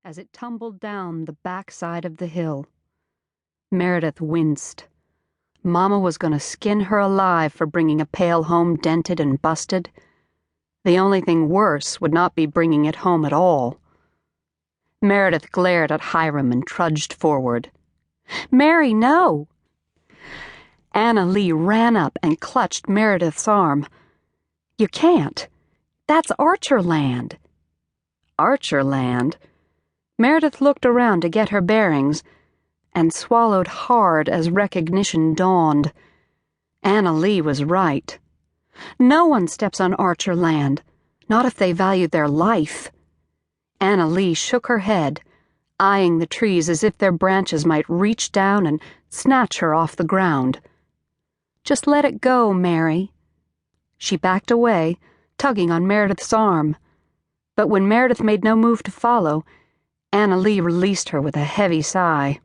as it tumbled down the backside of the hill. Meredith winced. Mama was going to skin her alive for bringing a pail home dented and busted. The only thing worse would not be bringing it home at all. Meredith glared at Hiram and trudged forward. "Mary, no!" Anna Lee ran up and clutched Meredith's arm. "You can't. That's Archer land." Archer land? Meredith looked around to get her bearings and swallowed hard as recognition dawned. Anna Lee was right. No one steps on Archer land, not if they value their life. Anna Lee shook her head, eyeing the trees as if their branches might reach down and snatch her off the ground. "Just let it go, Mary." She backed away, tugging on Meredith's arm. But when Meredith made no move to follow, Anna Lee released her with a heavy sigh.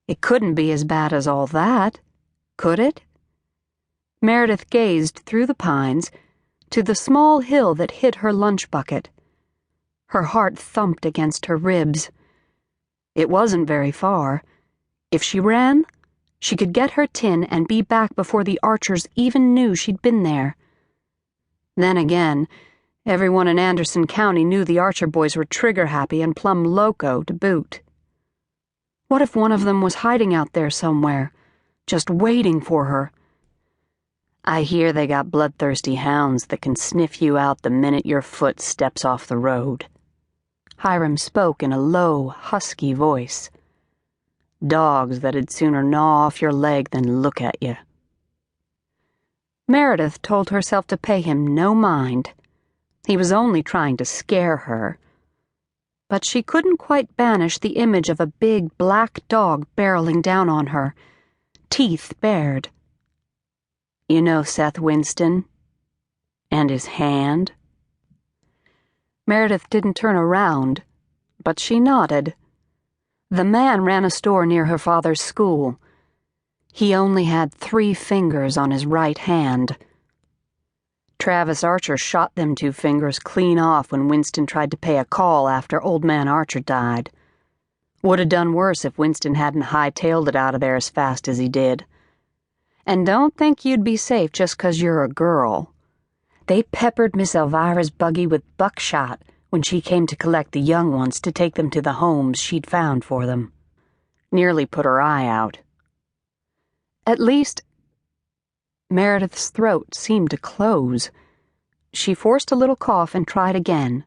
It couldn't be as bad as all that, could it? Meredith gazed through the pines to the small hill that hid her lunch bucket. Her heart thumped against her ribs. It wasn't very far. If she ran, she could get her tin and be back before the Archers even knew she'd been there. Then again, everyone in Anderson County knew the Archer boys were trigger-happy and plumb loco to boot. What if one of them was hiding out there somewhere, just waiting for her? "I hear they got bloodthirsty hounds that can sniff you out the minute your foot steps off the road." Hiram spoke in a low, husky voice. "Dogs that'd sooner gnaw off your leg than look at you." Meredith told herself to pay him no mind. He was only trying to scare her. But she couldn't quite banish the image of a big black dog barreling down on her, teeth bared. "You know Seth Winston? And his hand?" Meredith didn't turn around, but she nodded. The man ran a store near her father's school. He only had 3 fingers on his right hand. Travis Archer shot them 2 fingers clean off when Winston tried to pay a call after Old Man Archer died. Would have done worse if Winston hadn't hightailed it out of there as fast as he did. And don't think you'd be safe just 'cause you're a girl. They peppered Miss Elvira's buggy with buckshot when she came to collect the young ones to take them to the homes she'd found for them. Nearly put her eye out. At least, Meredith's throat seemed to close. She forced a little cough and tried again.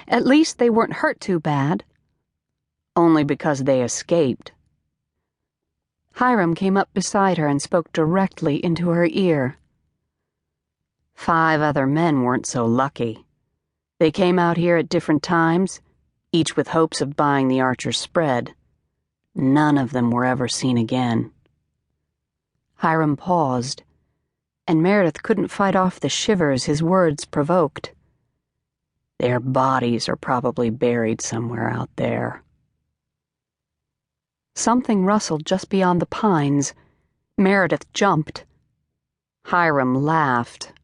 At least they weren't hurt too bad. Only because they escaped. Hiram came up beside her and spoke directly into her ear. 5 other men weren't so lucky. They came out here at different times, each with hopes of buying the Archer's spread. None of them were ever seen again. Hiram paused, and Meredith couldn't fight off the shivers his words provoked. Their bodies are probably buried somewhere out there. Something rustled just beyond the pines. Meredith jumped. Hiram laughed.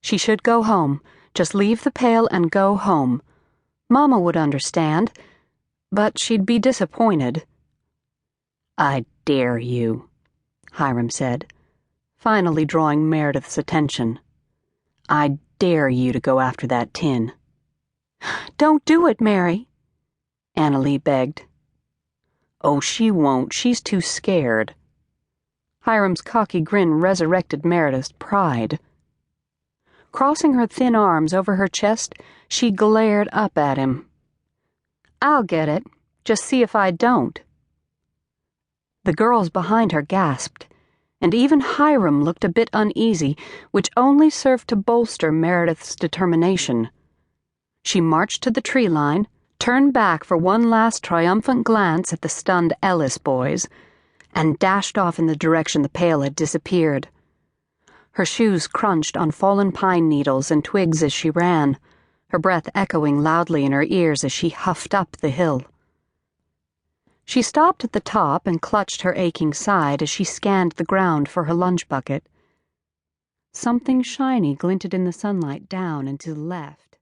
She should go home. Just leave the pail and go home. Mama would understand, but she'd be disappointed. "I dare you," Hiram said, finally drawing Meredith's attention. "I dare you to go after that tin." "Don't do it, Mary," Anna Lee begged. "Oh, she won't. She's too scared." Hiram's cocky grin resurrected Meredith's pride. Crossing her thin arms over her chest, she glared up at him. "I'll get it. Just see if I don't." The girls behind her gasped, and even Hiram looked a bit uneasy, which only served to bolster Meredith's determination. She marched to the tree line, turned back for one last triumphant glance at the stunned Ellis boys, and dashed off in the direction the pail had disappeared. Her shoes crunched on fallen pine needles and twigs as she ran, her breath echoing loudly in her ears as she huffed up the hill. She stopped at the top and clutched her aching side as she scanned the ground for her lunch bucket. Something shiny glinted in the sunlight down and to the left.